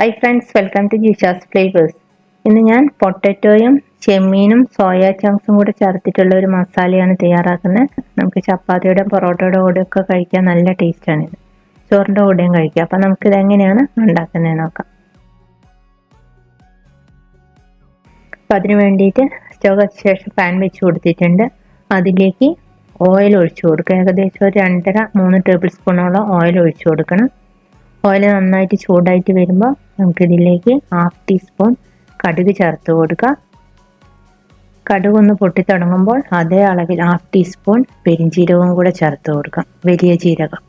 Hi friends, welcome to Jisha's Flavors. ഇന്ന് ഞാൻ പൊട്ടറ്റോയും ചെമ്മീനും സോയ ചങ്ക്സും കൂടെ ചേർത്തിട്ടുള്ള ഒരു മസാലയാണ് തയ്യാറാക്കുന്നത്. നമുക്ക് ചപ്പാത്തിയുടെ പൊറോട്ടയുടെ കൂടെയൊക്കെ കഴിക്കാൻ നല്ല ടേസ്റ്റാണിത്. ചോറിൻ്റെ കൂടെയും കഴിക്കാം. അപ്പം നമുക്കിത് എങ്ങനെയാണ് ഉണ്ടാക്കുന്നത് നോക്കാം. അപ്പം അതിന് വേണ്ടിയിട്ട് സ്റ്റവ് കത്തിച്ച ശേഷം പാൻ വെച്ച് കൊടുത്തിട്ടുണ്ട്. അതിലേക്ക് ഓയിൽ ഒഴിച്ചു കൊടുക്കുക. ഏകദേശം ഒരു 2.5-3 ടേബിൾ സ്പൂണോളം ഓയിൽ ഒഴിച്ചു കൊടുക്കണം. ഓയിൽ നന്നായിട്ട് ചൂടായിട്ട് വരുമ്പോൾ നമുക്കിതിലേക്ക് 1/2 ടീസ്പൂൺ കടുക് ചേർത്ത് കൊടുക്കുക. കടുക് ഒന്ന് പൊട്ടി തുടങ്ങുമ്പോൾ അതേ അളവിൽ 1/2 ടീസ്പൂൺ പെരിഞ്ജീരകവും കൂടെ ചേർത്ത് കൊടുക്കാം, വലിയ ജീരകം.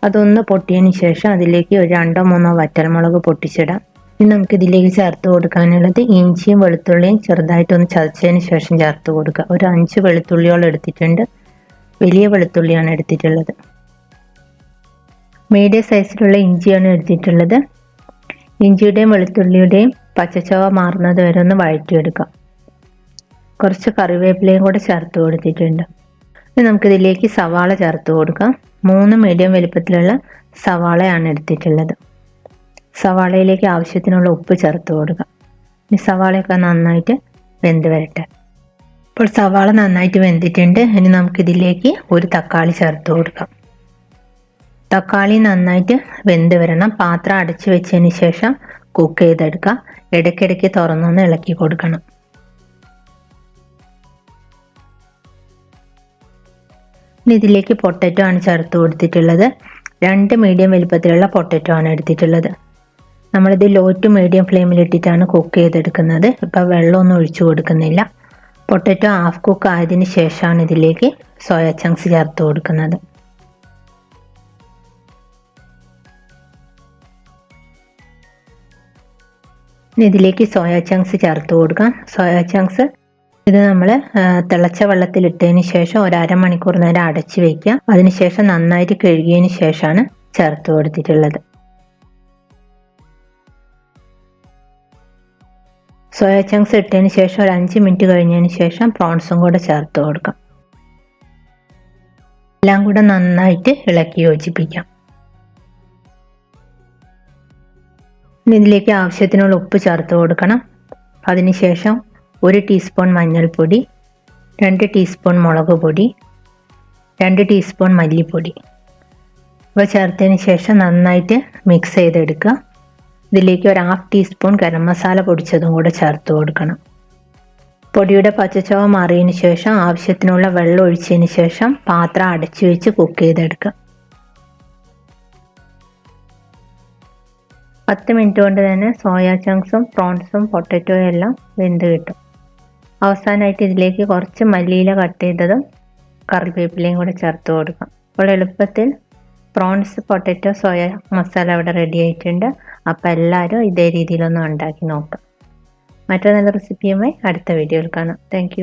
അതൊന്ന് പൊട്ടിയതിന് ശേഷം അതിലേക്ക് ഒരു 2-3 വറ്റൽമുളക് പൊട്ടിച്ചിടാം. ഇനി നമുക്കിതിലേക്ക് ചേർത്ത് കൊടുക്കാനുള്ളത് ഇഞ്ചിയും വെളുത്തുള്ളിയും ചെറുതായിട്ടൊന്ന് ചതച്ചതിന് ശേഷം ചേർത്ത് കൊടുക്കുക. ഒരു 5 വെളുത്തുള്ളിയോളം എടുത്തിട്ടുണ്ട്. വലിയ വെളുത്തുള്ളിയാണ് എടുത്തിട്ടുള്ളത്. മീഡിയം സൈസിലുള്ള ഇഞ്ചിയാണ് എടുത്തിട്ടുള്ളത്. ഇഞ്ചിയുടെയും വെളുത്തുള്ളിയുടെയും പച്ചച്ചവ മാറുന്നത് വരെ ഒന്ന് വഴറ്റിയെടുക്കാം. കുറച്ച് കറിവേപ്പിലയും കൂടെ ചേർത്ത് കൊടുത്തിട്ടുണ്ട്. ഇനി നമുക്കിതിലേക്ക് സവാള ചേർത്ത് കൊടുക്കാം. 3 മീഡിയം വലുപ്പത്തിലുള്ള സവാളയാണ് എടുത്തിട്ടുള്ളത്. സവാളയിലേക്ക് ആവശ്യത്തിനുള്ള ഉപ്പ് ചേർത്ത് കൊടുക്കാം. ഇനി സവാളയൊക്കെ നന്നായിട്ട് വെന്ത് വരട്ടെ. ഇപ്പോൾ സവാള നന്നായിട്ട് വെന്തിട്ടുണ്ട്. ഇനി നമുക്കിതിലേക്ക് ഒരു തക്കാളി ചേർത്ത് കൊടുക്കാം. തക്കാളി നന്നായിട്ട് വെന്ത് വരണം. പാത്രം അടച്ചു വെച്ചതിന് ശേഷം കുക്ക് ചെയ്തെടുക്കുക. ഇടയ്ക്കിടയ്ക്ക് തുറന്നൊന്ന് ഇളക്കി കൊടുക്കണം. ഇനി ഇതിലേക്ക് പൊട്ടറ്റോ ആണ് ചേർത്ത് കൊടുത്തിട്ടുള്ളത്. 2 മീഡിയം വലുപ്പത്തിലുള്ള പൊട്ടറ്റോ ആണ് എടുത്തിട്ടുള്ളത്. നമ്മളിത് ലോ ടു മീഡിയം ഫ്ലെയിമിൽ ഇട്ടിട്ടാണ് കുക്ക് ചെയ്തെടുക്കുന്നത്. ഇപ്പം വെള്ളമൊന്നും ഒഴിച്ചു കൊടുക്കുന്നില്ല. പൊട്ടറ്റോ ഹാഫ് കുക്ക് ആയതിനു ശേഷമാണ് ഇതിലേക്ക് സോയ ചങ്ക്സ് ചേർത്ത് കൊടുക്കുന്നത്. ഇനി ഇതിലേക്ക് സോയ ചങ്ക്സ് ചേർത്ത് കൊടുക്കാം. സോയ ചങ്ക്സ് ഇത് നമ്മൾ തിളച്ച വെള്ളത്തിലിട്ടതിന് ശേഷം ഒരു അരമണിക്കൂർ നേരം അടച്ചു വയ്ക്കുക. അതിനുശേഷം നന്നായിട്ട് കഴുകിയതിന് ശേഷമാണ് ചേർത്ത് കൊടുത്തിട്ടുള്ളത്. സോയ ചങ്ക്സ് ഇട്ടതിന് ശേഷം ഒരു 5 മിനിറ്റ് കഴിഞ്ഞതിന് ശേഷം പ്രോൺസും കൂടെ ചേർത്ത് കൊടുക്കാം. എല്ലാം കൂടെ നന്നായിട്ട് ഇളക്കി യോജിപ്പിക്കാം. ഇനി ഇതിലേക്ക് ആവശ്യത്തിനുള്ള ഉപ്പ് ചേർത്ത് കൊടുക്കണം. അതിനുശേഷം 1 ടീസ്പൂൺ മഞ്ഞൾപ്പൊടി, 2 ടീസ്പൂൺ മുളക് പൊടി, 2 ടീസ്പൂൺ മല്ലിപ്പൊടി ഇവ ചേർത്തതിന് ശേഷം നന്നായിട്ട് മിക്സ് ചെയ്തെടുക്കുക. ഇതിലേക്ക് ഒരു 1/2 ടീസ്പൂൺ ഗരം മസാല പൊടിച്ചതും കൂടെ ചേർത്ത് കൊടുക്കണം. പൊടിയുടെ പച്ചച്ചവ മാറിയതിന് ശേഷം ആവശ്യത്തിനുള്ള വെള്ളം ഒഴിച്ചതിന് ശേഷം പാത്രം അടച്ചു വെച്ച് കുക്ക് ചെയ്തെടുക്കുക. 10 മിനിറ്റ് കൊണ്ട് തന്നെ സോയ ചങ്ക്സും പ്രോൺസും പൊട്ടറ്റോയും എല്ലാം വെന്ത് കിട്ടും. അവസാനമായിട്ട് ഇതിലേക്ക് കുറച്ച് മല്ലിയില കട്ട് ചെയ്തതും കറിവേപ്പിലയും കൂടെ ചേർത്ത് കൊടുക്കാം. അപ്പോൾ എളുപ്പത്തിൽ പ്രോൺസ് പൊട്ടറ്റോ സോയ മസാല ഇവിടെ റെഡി ആയിട്ടുണ്ട്. അപ്പോൾ എല്ലാവരും ഇതേ രീതിയിലൊന്ന് ഉണ്ടാക്കി നോക്കാം. മറ്റൊരു നല്ല റെസിപ്പിയുമായി അടുത്ത വീഡിയോയിൽ കാണാം. താങ്ക്